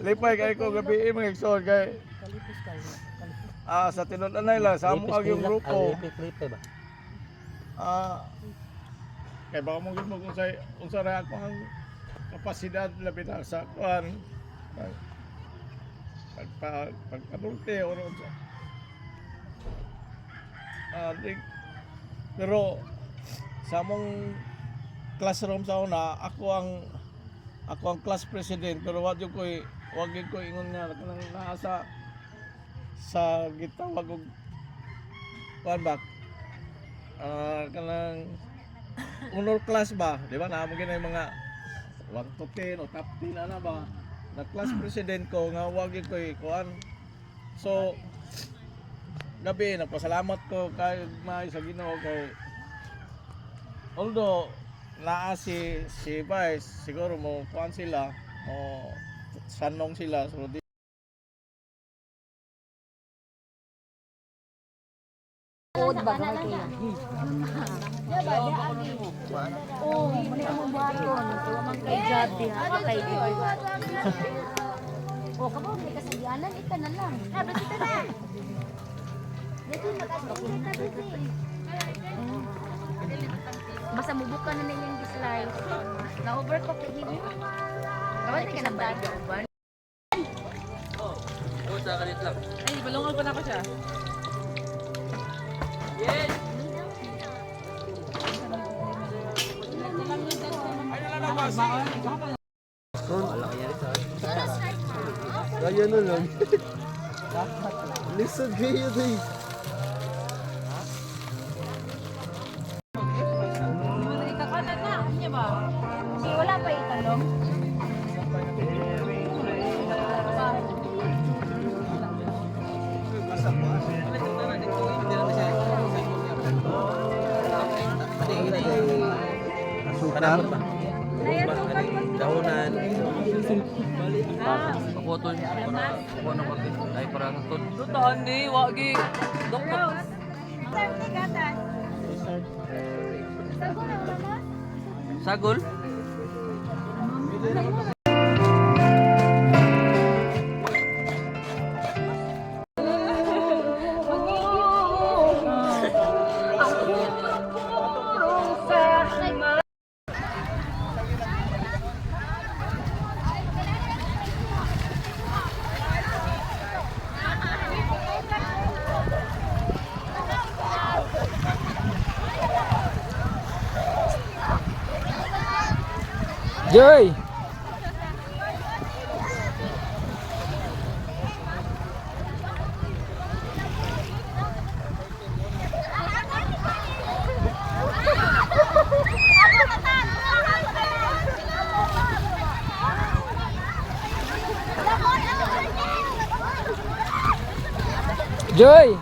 Lipay kay ko gabi mga igsoon kay sa tinud-anay lang sa among agyong grupo. Lipe ba? Kay baka mo gid mo unsa ra ako ang kapasidad labi na sa kuan. Pagkabulte o unsa. Pero sa among classroom sa una, ako ang class president pero wag ko ingon nga kanang naasa sa gitawag og kuan ba kanang honor class ba, di ba? Naamo gyud mga 1 to 10 o top 10 ana ba? Na class president ko nga wag ko kuan. So gabi nagpasalamat ko kay may sa Ginoo kay although naa si Vice siguro mo kuan sila o sanong sila so di Od ba gamay kayo? Ya ba di agi. Oh, muni mo buhaton. Tuwa man kay Jadi ha kay di. Oh, kamo may kasagyanan ita na lang. Sabi kita na. Dito nag-asbak na dito. Basta mubukan na nilang dislike. Na-overcook din niyo. Kawal ka na ba? Oo, sa kalit lang. Ay, balungal pa na ako siya. Yes! Wala kaya rin sa kaya na lang. Lisod kayo din. Ikakanan na, niya ba? Si wala pa itanong. Sukan ba? Dahunan. Pagkotol. Ako na kapit. Ay parang ito. Lutaan ni, wagi. Doktor. Sagol? Joy! Joy!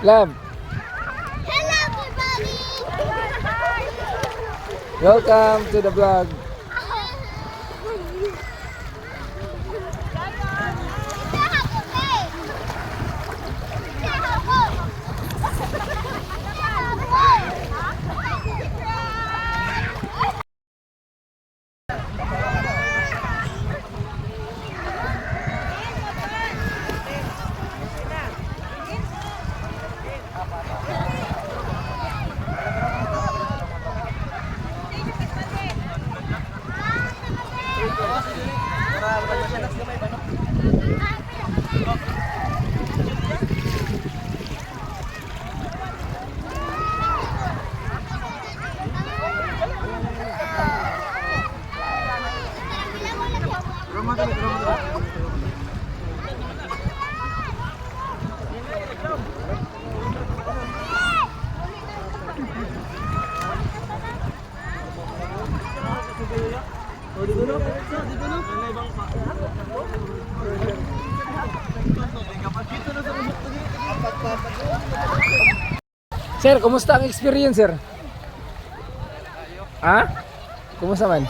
Love. Hello everybody. Welcome to the vlog. Sir, kumusta ang experience, sir? Ha? Kumusta man?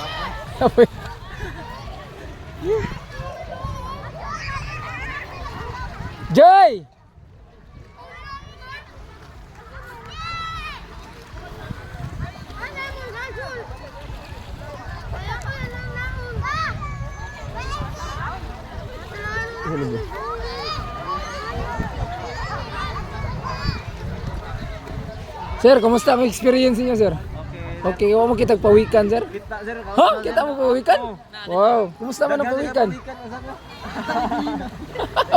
Joy! Sir, kumusta ang experience niyo, sir? Okay, huwag mo kitag pawikan, sir? Kita sir. Ha? Kita mo pawikan? Wow, kumusta man ang pawikan?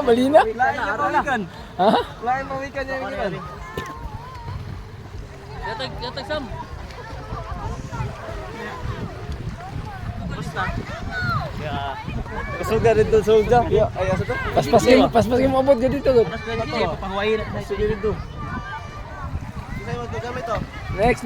Malina? Pawikan. Ha? Lain pawikan niya yung Yatag Sam. Kasuga rin doon, suga. Ay, asa to? Paspas kayo mo abot ka dito, good. Papahuwain na. Sige rin doon. Isa yung gamit to. Next.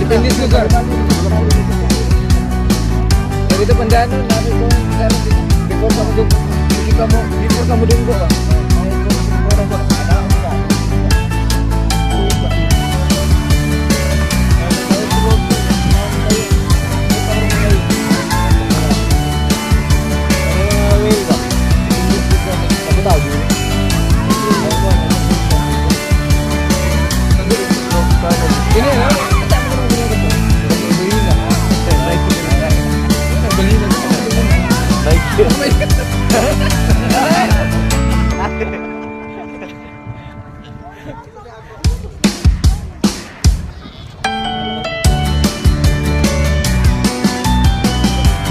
Depende sa lugar. Dari itu pendano, nabi ko, before kamu dun, before kamu dun ko. Ini ya.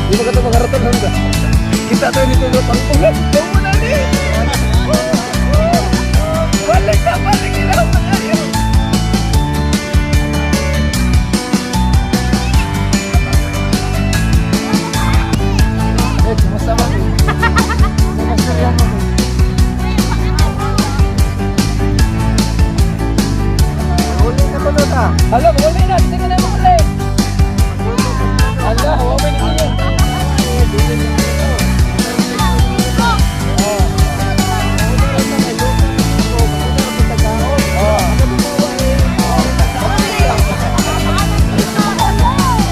Di ba kata mangaraton hangga? Kita tuh ini tuh pang ulat. Kamu nani? Balik kita ayo. Sama-sama. Sama-sama. Uli ka pa doon ah. Hala, uli na. Bisa ka na uli. Hala, huwag na niyo.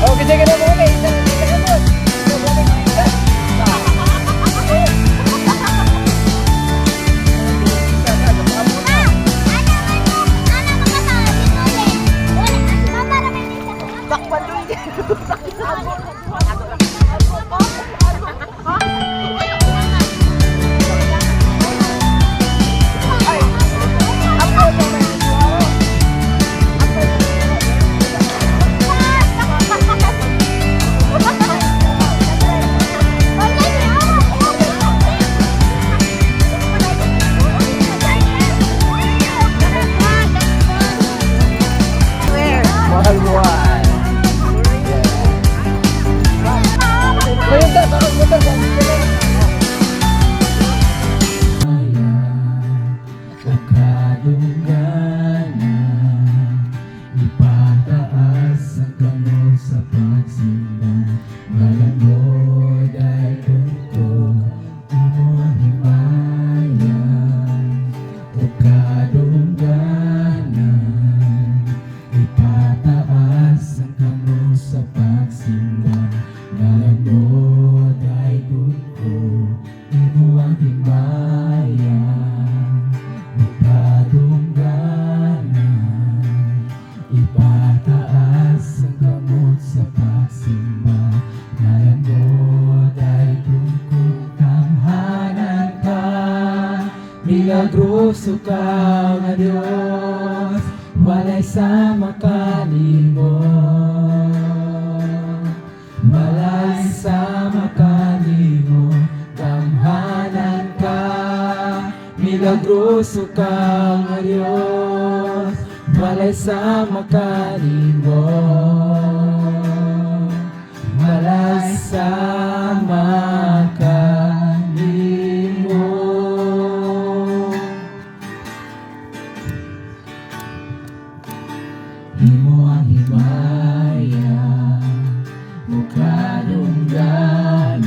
Okay, sige na uli. Milagroso ka nga Dios, walay sama kanimo. Walay sama kanimo, gamhanan ka. Milagroso ka nga Dios, walay sama kanimo. Walay sama kanimo. Imo ang himaya, mukadungganan,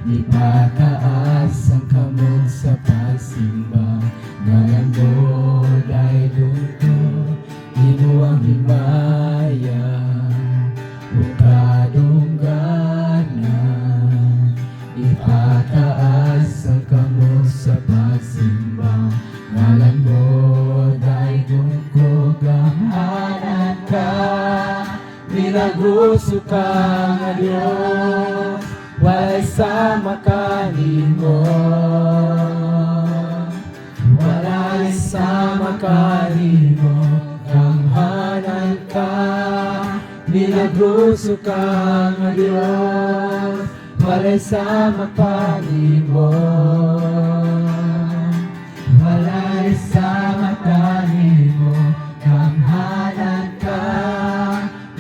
ipataas ang kamot sa pagsimba, ngalan mo dahil lungkot. Imo ang himaya, mukadungganan, ipataas ang kamot sa pagsimba, ngalan mo dahil lungkot. Gamhanan ka, milagroso ka nga Dios, walay sama kanimo. Walay sama kanimo, gamhanan ka. Milagroso ka nga Dios, walay sama kanimo. Walay sama kanimo, gamhanan ka.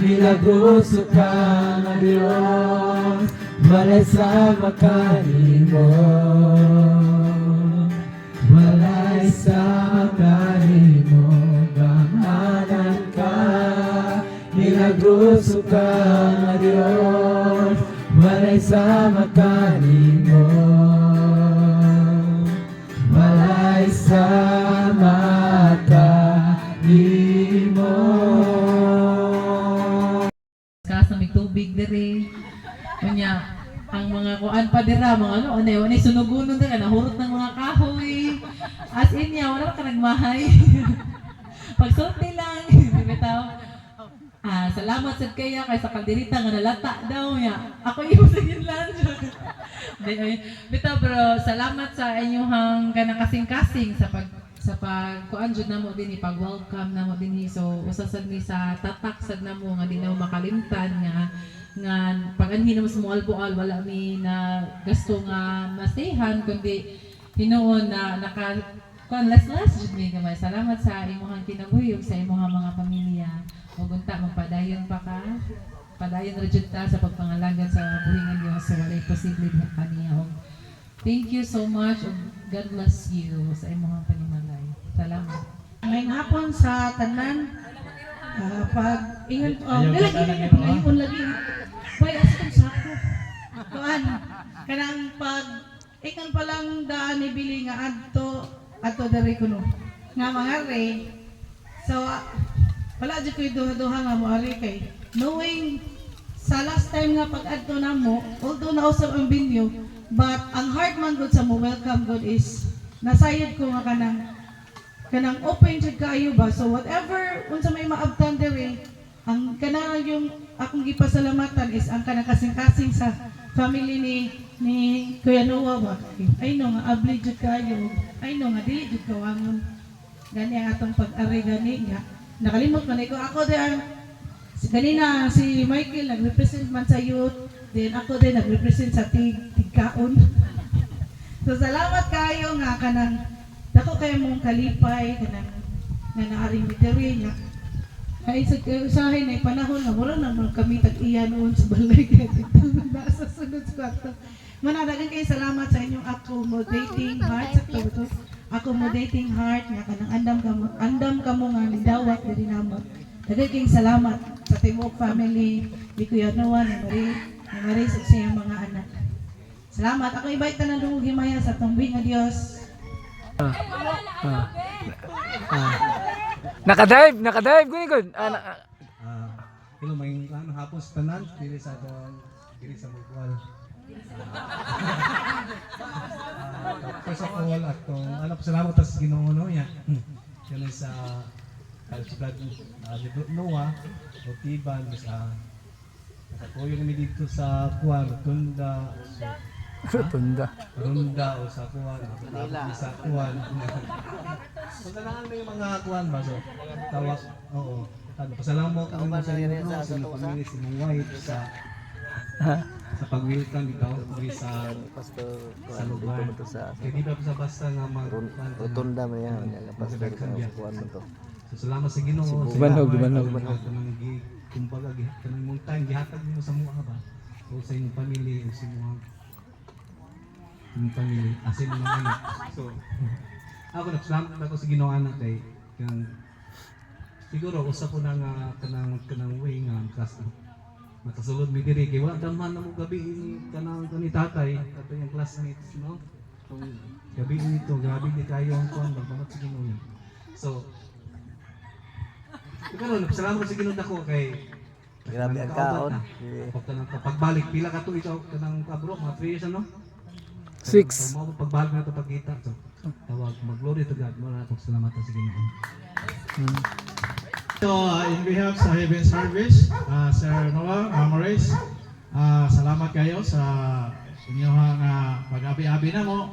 Milagroso ka nga Dios, walay sama kanimo. Walay sama kanimo, gamhanan ka. Milagroso ka nga Dios, walay sama kanimo. Walay sama kanimo. Sa may tubig diri. Kanya ang mga kuan pa dira mga ano anay sunugunon dira nahurot ng mga kahoy. As in ya wala ka nagmahay. Pagsulti lang bitaw. Salamat sad kaya kay sa kalderita nga nalata daw ya. Ako iyo sa ginlan. Bitaw bro, salamat sa inyong kanang kasing-kasing sa pagkuan jud namo dinhi pag-welcome namo dinhi. So usa sad ni sa tatak sad namo nga di na makalimtan nga pag-anhin mo sa mga albual, wala mi na gasto nga mastehan, kundi hinoon na last jud mi gamay. Salamat sa imong kinabuyog sa imong mga pamilya. Magunta magpadayon pa ka. Padayon ra jud ta sa pagpangalagad sa buhing ng Dios sa walay posible diha kaniya. Thank you so much and God bless you sa imong panimalay. Salamat. May hapon sa tanan. Pag ingon nilagay lagi. Boy, aston sa ako. Kuan, kanang pag ikan pa lang daan ni Bili nga adto diri kuno. Nga mga re. So wala jud koy duha-duha nga mo ari kay knowing sa last time nga pag adto namo, although nausab ang venue, but ang heart man good sa mo welcome good is nasayod ko nga kanang open jud kaayo ba. So whatever unsa may maabtan diri, ang kanang yung akong gipasalamatan is ang kanang kasing-kasing sa family ni Kuya Noah ba. I know nga abli jud kayo. I know nga dili jud kawangon. Gani ang atong pag-ari gani nga. Nakalimot man ko ako din kanina si Michael nag-represent man sa youth, then ako din nag-represent sa tigkaon. So salamat kayo nga kanang dako kayo mong kalipay kanang nga naaring biteri nga. Ay sa usahay na panahon nga wala naman kami tag-iya noon sa balay dito sa sunod sa kwarto. Manadagan kayo salamat sa inyong accommodating heart sa to. Accommodating heart nga kanang andam kamo nga nidawat diri namo. Daghang kayong salamat sa Timog family, di Kuya Noah, ni Marie sa siyang mga anak. Salamat. Ako ibalik na ng dungog himaya sa tumbing nga Diyos. Nakadive gud. Kilo may hapon sa tanan diri sa Mugwal. First of all, salamat sa Ginoo no ya. Kaya sa Kalsiblag Noah o Tiban sa tuyo kami dito sa Kuwan, Tunda. So, Rotunda. Ronda o sa kuwan, sa kuwan. Kung saan may mga kuwan ba, so, tawag, oo. Pasalamat kami mo sa inyo, sa mga pamilya, sa mga wife, sa pag-welcome, ikaw, sa lugar. Kaya di ba sa basta nga Rotunda man yan. Pastor kuwan mo to. So, salamat sa Ginoo. Dibanog. Kumbaga, kanang mong time, gihatag mo sa mga ba? O sa inyong pamilya, o sa inyong pamilya, asin mo mga So, ako nagsalamat ako sa Ginoo anak kay kanang siguro usa ko na nga kanang way nga makasulod mi diri kay wala daman na mo gabi kanang ni tatay ato yung classmates no. So, gabi nito, grabe di kayo ang kuan magbanat sa Ginoo niya. So, karon salamat sa Ginoo nako kay Grabe ang kaon. Pagbalik pila ka to ikaw kanang kabro mga 3 years ano? 6. So, mo pagbalik na to pagkita. So, tawag mag-glory to God. Wala akong salamat sa Ginoo. So, in behalf sa Heaven Service, Sir Noah, Maris, salamat kayo sa inyong pag-abi-abi na mo,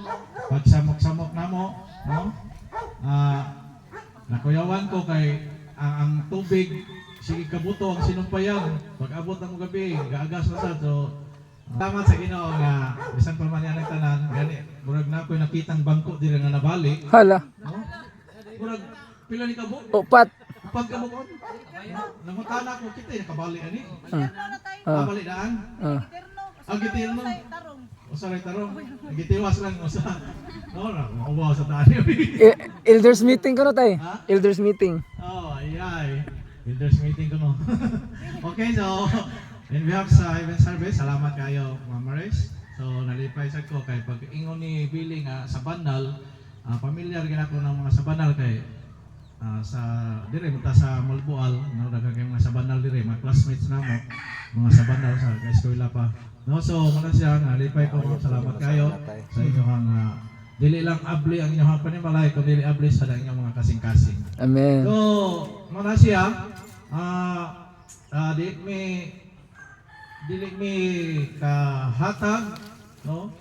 pagsamok-samok na mo, no? Nakuyawan ko kay ang tubig, sige kabuto ang sinumpayan, pag-abot ng gabi, gaagas na sa so, salamat sa Ginoo nga bisan pa man yan ang tanan, gani, murag na ako'y nakitang bangko dili nga nabali, Hala. no? Murag pila ni kabo? Upat. Pagkamukon, namutana ko kita yung kabali ani. Ah. Kabali daan. Ang gitirno. Usaray tarong. Gitiwas lang usa. No, maubaw sa tani. Elders meeting ko no tay. Ha? Elders meeting. Oh, ay. Builders meeting ko no. Okay, so in behalf sa event service, salamat kayo, Ma'am Maris. So nalipay sa ko kay pag ingon ni Billy nga sa Banal, familiar gina ko ng mga sa Banal kay sa dire muta sa Malbual no daghang kay mga sabanal dire mga classmates namo mga sabanal sa eskwela pa no so muna siya nalipay ko salamat kayo sa inyong dili lang abli ang inyong panimalay kundi abli sa inyong mga kasing-kasing. Amen. So muna siya dili mi kahatag no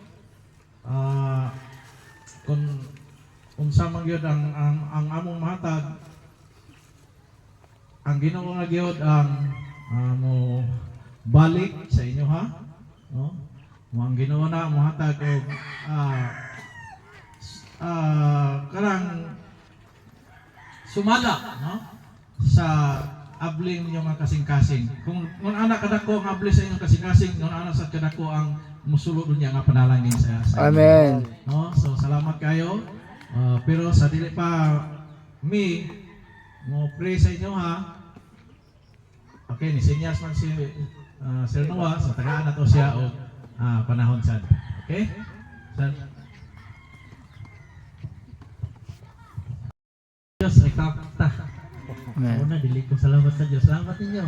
kung unsa man gyud ang among mahatag ang Ginoo nga gyud ang mo balik sa inyo ha no mo ang Ginoo na mohatag og karang sumala no sa abling ninyo mga kasing-kasing kung anak kadako ang abli sa inyong kasing-kasing kung anak sa kadako ang musulod niya nga panalangin sa Amen. no so salamat kayo. Pero sa dili pa mo pray sa inyo ha. Okay, ni sinyas man si Sir Noah sa tagaan na to siya o panahon sad. Okay? Sir. Diyos ay kapta. Amen. Una, dili ko salamat sa Diyos. Salamat ninyo.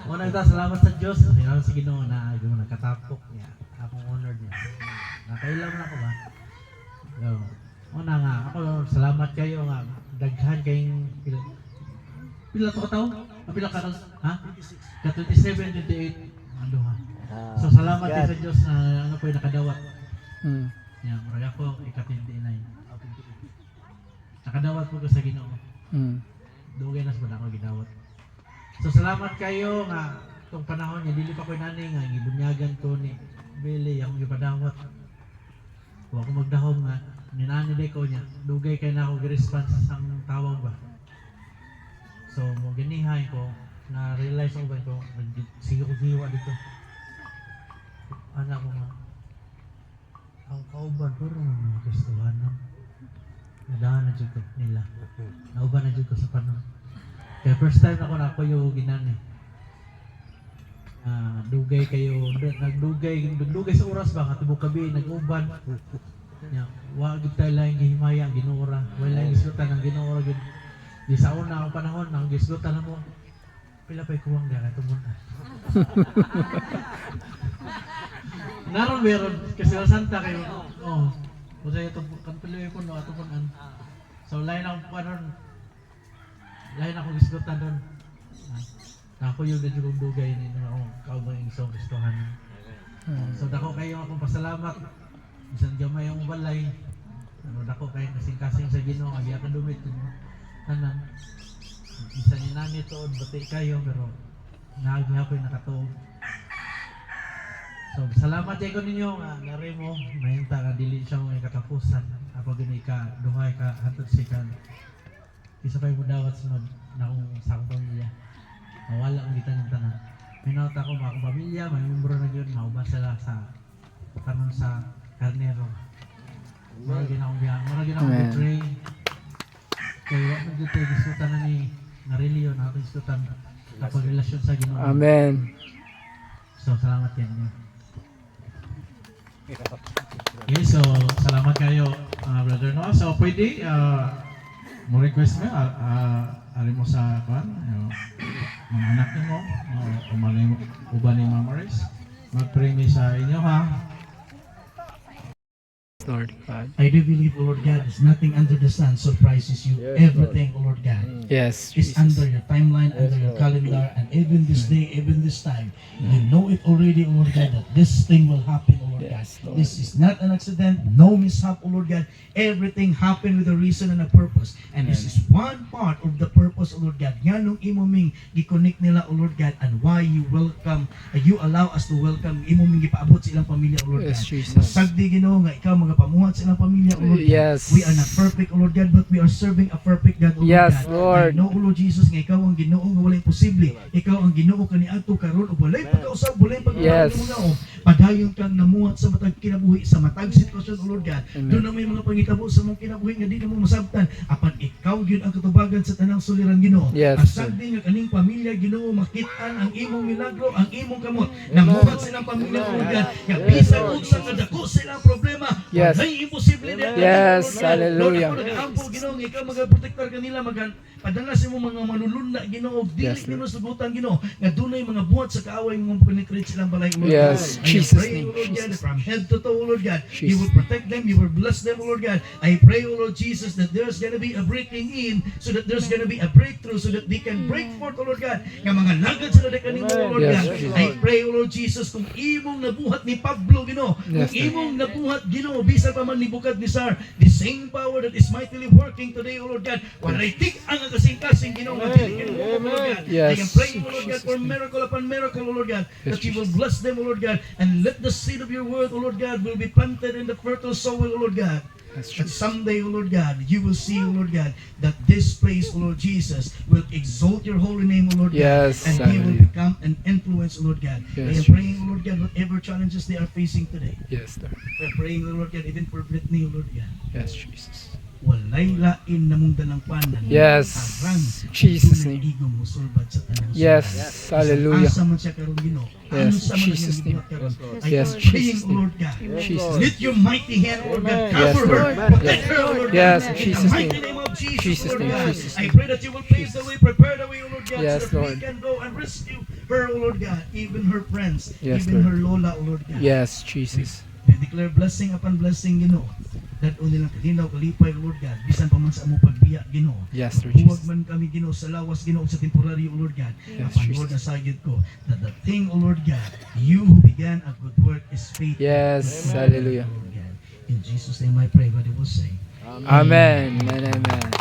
Una ita, salamat sa Diyos. Salamat sa Ginoo na nakatapok niya. Akong honored niya. Nakailam na ako ba? So, una nga, ako salamat kayo nga daghan kayong pila to kataw? Pila ka ha? Ka 27, 28 ano ha? So salamat din sa Diyos na ano po yung nakadawat. Yan, marag ako ika-29. Nakadawat po ko sa Ginoo. Dugay na sa ako gidawat. So salamat kayo nga itong panahon niya dili pa ko nani nga gibunyagan ko ni Billy akong gipadawat. Wa ko magdahom nga ninani de ko niya dugay kay na ako gi-response sang tawag ba. So mo ganihay ko na realize ko ba ko sige ko giwa dito. Anak ko nga ang kauban puro mga Kristohano. Nadahan na dyan ko nila. Nauban na dyan ko sa panahon. Kaya first time ako na ako yung ginani. Dugay kayo, nagdugay sa oras ba? Katibok kabi, nag-uban. Wag tayo lang gihimaya ang ginura. Wala yung gislutan ang ginura. Di sa una ang panahon, ang gislutan na mo. Pila pa'y kuwang dyan, ito muna. Naroon meron, kasi sa Santa kayo. Oh. Kung sa'yo ito, kantuloy po no, ito po an. So, lain ako po anon. Lain ako gislutan doon. Ako yung medyo kong dugay ni kaubang isang Kristohan. So dako kayo akong pasalamat. Bisan gamay ang balay. Dako kayo kasing-kasing sa Ginoo, agi ka dumit tanan. Bisan ni nani tuod bati kayo pero nagihapon nakatuog. So salamat kay ko ninyo nga nare mo mahimta ka dili siya may katapusan. Ako gini ka duhay ka hantod si kan. Isa pa mo dawat sunod na akong sa akong pamilya. Mawala ang gitan ng tanan. Minauta ko mga akong pamilya, may membro na yun, maubas sila sa kanon sa karnero. Maragin akong biya, maragin akong betray. Kaya wak nang dito, diskutan na ni Narilio na ating diskutan kapag relasyon sa Ginoo. Amen. So, salamat yan niyo. Okay, so, salamat kayo, Brother Noah. So, pwede, mo request mo, ali mo sa kwan, mga anak mo, umalay mo, uban ni Mama Maris. Mag-pray mi sa inyo, ha? Lord God. I do believe, O Lord God, there's nothing under the sun surprises you. Everything, O Lord God, Yes, is under your timeline, under your calendar, and even this day, even this time, you know it already, O Lord God, that this thing will happen, O Lord God. Yes, Lord. This is not an accident, no mishap, O Lord God. Everything happened with a reason and a purpose. And this is one part of the purpose, O Lord God. Yan nung imoming gi-connect nila, O Lord God, and why you welcome, you allow us to welcome imoming gipaabot sa ilang pamilya, O Lord God. Yes, Jesus. Sagdi Ginoo nga ikaw magapamuhat sa ilang pamilya, O Lord God. Yes. We are not perfect, O Lord God, but we are serving a perfect God, O Lord Yes, God. Lord. I know, O Lord Jesus, nga ikaw ang Ginoo nga walay posible. Ikaw ang Ginoo kaniadto karon ug walay pagkausab, walay Yes. pagkausab. Padayon kang namuhat sa matag kinabuhi, sa matag sitwasyon, O Lord God. Amen. Doon na may mga pangitabo sa mong kinabuhi nga di na mo masabtan. Apan ikaw gyud ang katubagan sa tanang suliran, Ginoo. Yes, Asagdi nga kaning pamilya, Ginoo, makitaan ang imong milagro, ang imong kamot. Namuhat sa ilang pamilya, O Lord God. Nga bisan ug sa kadako sa ilang problema, Yes. walay imposible na. Yes, Lord God. hallelujah. Lord, ako nag-aampo, Ginoo, nga ikaw magaprotektar kanila, padala sa imong mga manulunda, Ginoo, dili Yes, Ginoo sugutan, Ginoo, nga dunay mga buhat sa kaaway nga penetrate silang balay, Lord Yes, God. Jesus' I pray, name, O Lord God, Jesus. from head to toe, O Lord God, you Jesus. will protect them, you will bless them, O Lord God. I pray, O Lord Jesus, that there's gonna be a breaking in, so that there's gonna be a breakthrough, so that they can break forth, O Lord God, nga mga nagad sila na kanimo, O Lord Yes, God. Jesus. I pray, O Lord Jesus, kung imong nabuhat ni Pablo, Ginoo, Yes, kung imong nabuhat, Ginoo, bisan pa man ni bukad ni Sar, the same power that is mightily working today, O Lord God, walay tik-ang ang kasing-kasing, Ginoo, nga dili kinumuha, O Lord God. Yes. I am praying, O Lord God, for miracle upon miracle, O Lord God, that you will bless them, O Lord God, and let the seed of your word, O Lord God, will be planted in the fertile soil, O Lord God. Yes, That Jesus. someday, O Lord God, you will see, O Lord God, that this place, O Lord Jesus, will exalt your holy name, O Lord Yes, God, and he will hallelujah. become an influence, O Lord God. I Yes, am praying, O Lord God, whatever challenges they are facing today. Yes, Lord. We are praying, O Lord God, even for Brittany, O Lord God. Yes, Jesus. Walay lain namong dalangpanan. Yes, Arang, Jesus' dunay name. igong musulbad sa tanang Yes, sulat. hallelujah. Asa man siya karon, Ginoo. Yes, Asa man Jesus' siya name. gibuhat karon. I Yes, am praying, Jesus' O name. Lord God. Jesus' Let your mighty hand, O Lord God, Yes, cover her, Lord. protect her, O Lord God. Yes, In the Jesus' mighty name. name of Jesus, Jesus' Lord name, God. Jesus' I name. pray that you will pave the way, prepare the way, O Lord God, Yes, so that Lord. we can go and rescue her, O Lord God, even her friends, Yes, even Lord. her lola, O Lord God. Yes, Jesus. We declare blessing upon blessing, Ginoo. That o nilang kalinaw, kalipay, Lord God. Bisan pa man sa among pagbiya, Ginoo. Yes, Lord Huwag Jesus. man kami, Ginoo, sa lawas, Ginoo, sa temporary, O Lord God. Yes, Apan, Lord, nasagid ko that the thing, O Lord God, you who began a good work is faithful. Yes, to complete it, hallelujah. O Lord God. In Jesus' name I pray, what it will say. Amen. Amen. Amen.